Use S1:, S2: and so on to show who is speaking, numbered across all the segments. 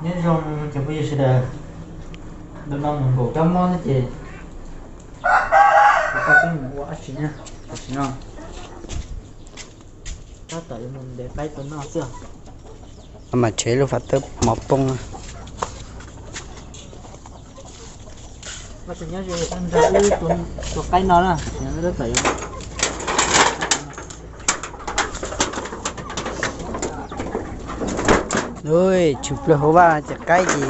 S1: nên dùng cái bây giờ là đừng nông bộ trăm món chị có cái mua quá xí nha xí non có tới mình để tay tuần nó chưa
S2: mà chế luôn phải tới một bông
S1: mà tự nhiên rồi ăn ra đi tuần tuần tay nó nè nó rất tới
S2: rồi chụp lên hố ba chặt cái gì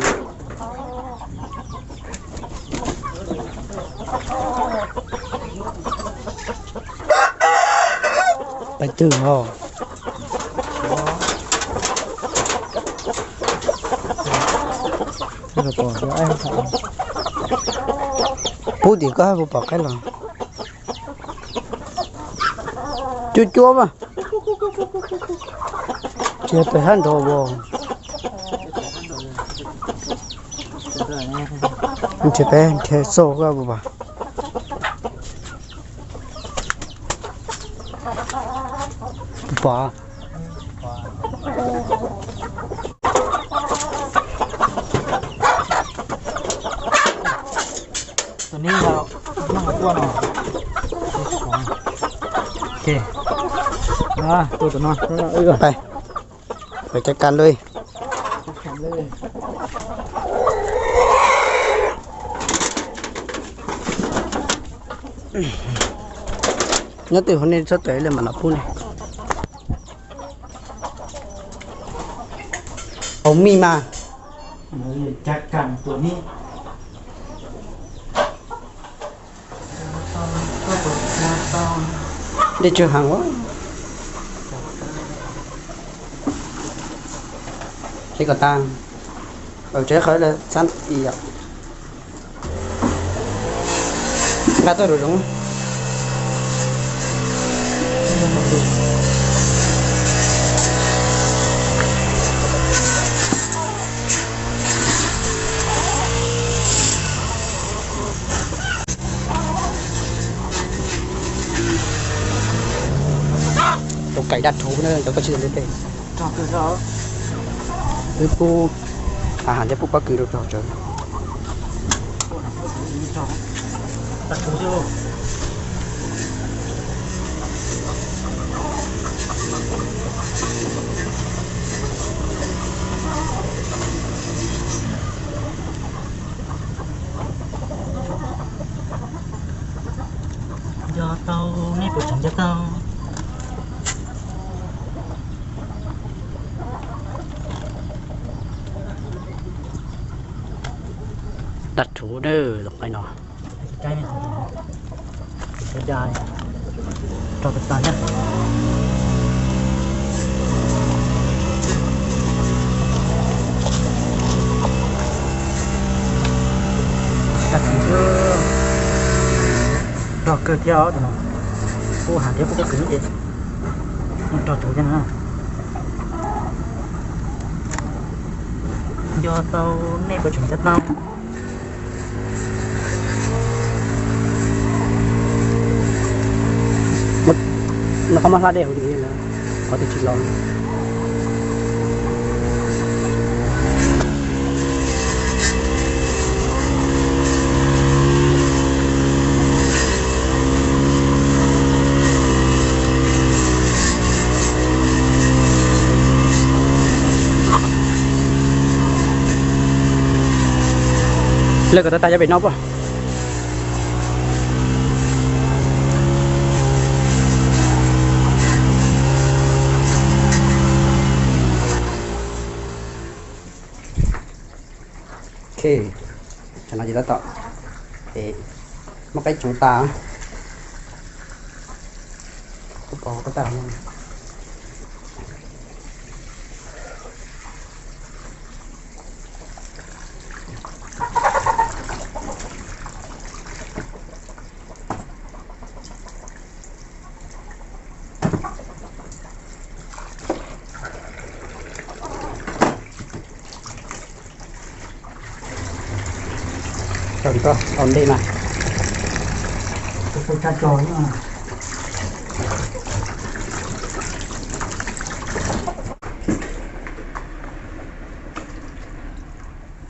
S2: phải từ hồ
S1: cái là bỏ cho anh phải
S2: bố thì có hai bộ bọc cái là chua chua mà chưa tới hắn đồ bò chưa tới thế sâu cái bộ bà bà
S1: ตัวนี้เราต้องเอาตัวหน่อยโอเคตัวน้อย
S2: ไปไปจัดการเลยnhớ từ hôm nay sắp tới là mà nó phun này ông mi mà
S1: จัดการตัวนี้
S2: đi trường hàng quá thế còn tang ở trái khởi là sẵn gì vậy đã tôi rồi đúng không cày đặt thú nữa cho có chuyện đến đây
S1: cho cái đó
S2: cái pu hàng cho pu quá kỳ được rồi trời
S1: đặt thú chưa cho tao nếp của chẳng cho tao
S2: đặt thú nữa được cái nào
S1: cái này cái dài cho tất cả nhé đặt thú cho cơ kéo rồi cô hàng tiếp có cứng gì cho thú cho nó do tao nếp của chúng ta tao
S2: nó không mất đều thì là có thể chịu lòng lời của ta cho bị nóc à cho nó gì đó tạo để một cái chúng ta có tạo luôn rồi có ổn định mà
S1: tôi cha trốn mà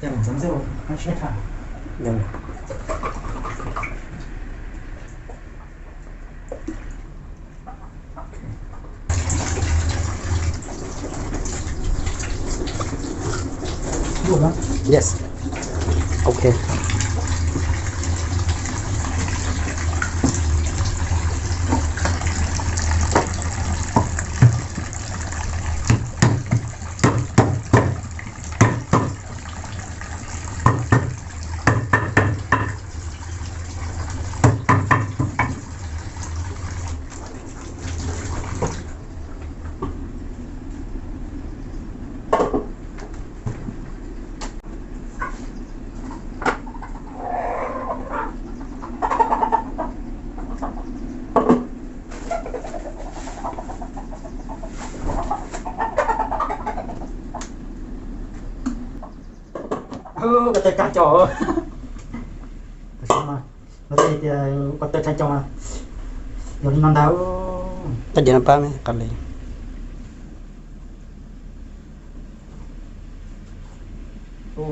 S1: Cái mình dẫn dụ nó chết hả?
S2: Rồi.
S1: Đủ lắm.
S2: Yes. Ok.
S1: Cái tay cá chó. Sao mà? Nó thì có tay cá chó mà. Giờ đi ngon đau.
S2: Tadi nampak ni kali.
S1: Có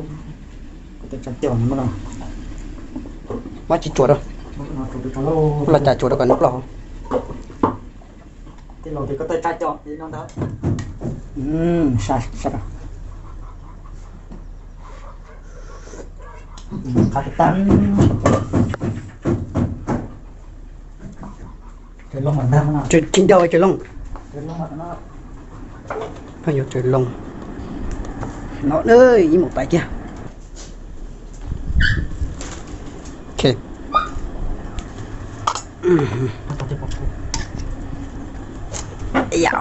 S1: tay cá chó mà nó.
S2: Má chỉ chuột đâu.
S1: Nó tụt trong lô.
S2: Là chả chuột đâu cả nước lò.
S1: Cái lô thì có tay cá chó đi ngon đau. Sai, sai rồi. Katan trời lông mà nam nào
S2: Trời chín đâu trời lông.
S1: trời lông mà nó
S2: Bao nhiêu trời lông. Nó ơi, như một bài kia. Ok. Yeah.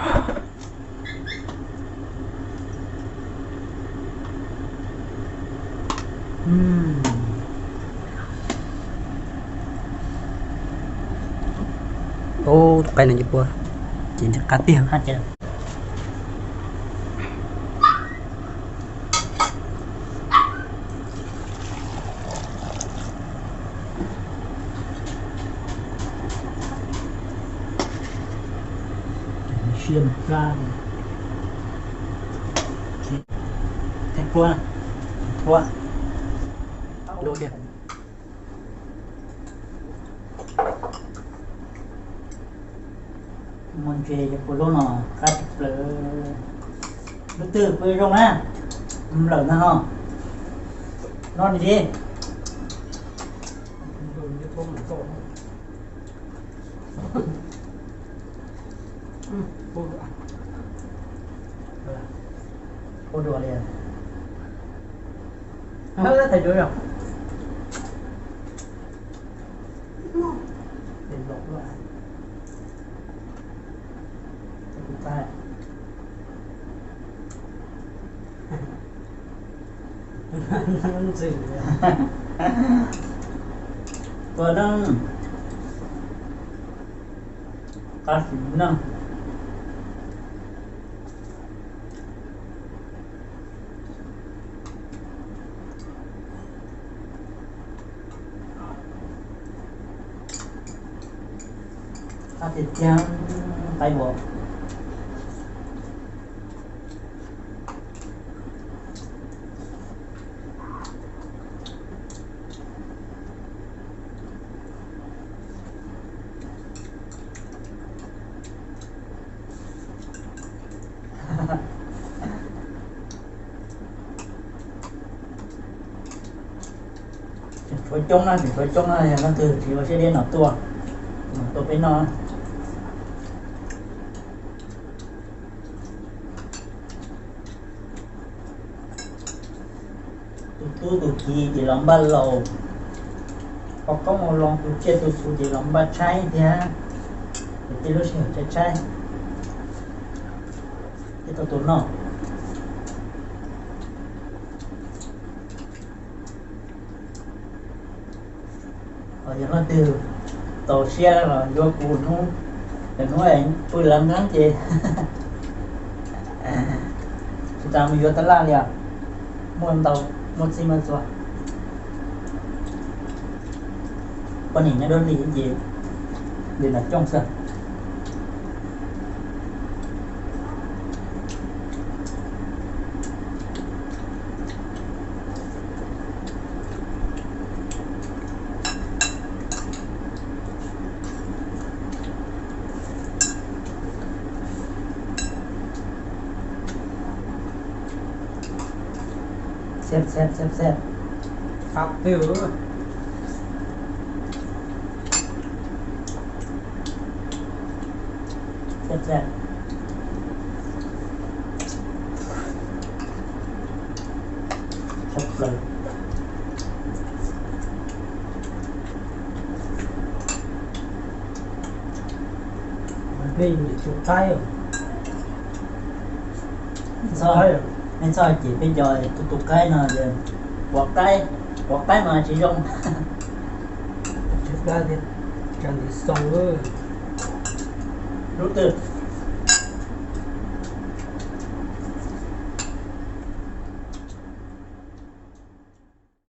S2: Oh, cái này như bữa. Chỉ được cá tiền.
S1: hát chưa xuyên ra thành qua qua
S2: Đâu kìa.
S1: mình chơi cho cô luôn nó cắt lỡ lúc từ quê rong á lỡ nó không non gì cô đùa liền hết thầyជួយrồi để lộn lại ta nó gì còn đang cá năng cá thịt trắng tay bộ phối chung là nó từ thì nó sẽ đến ở tua bên nó tu kỳ thì lòng ba lầu hoặc có một lòng tu chia tu su thì lòng ba trái thì ha thì lúc sẽ trái cái tao tốn nó ở những nó từ tàu xe là vô cụ nó để nói anh tôi làm ngắn chị chúng ta mới vô tới la liền mua tàu một xi măng rồi con nhìn nó đơn gì gì để là trong sân Xếp.
S3: khắp tiêu nữa
S1: Xếp. Sắp lên.
S3: đi bị chụp tay rồi
S1: Sao anh sao chỉ bây giờ tụt cái nào giờ quạt cái mà chỉ dùng
S3: chụp tay thì chẳng thì xong rồi
S1: rút từ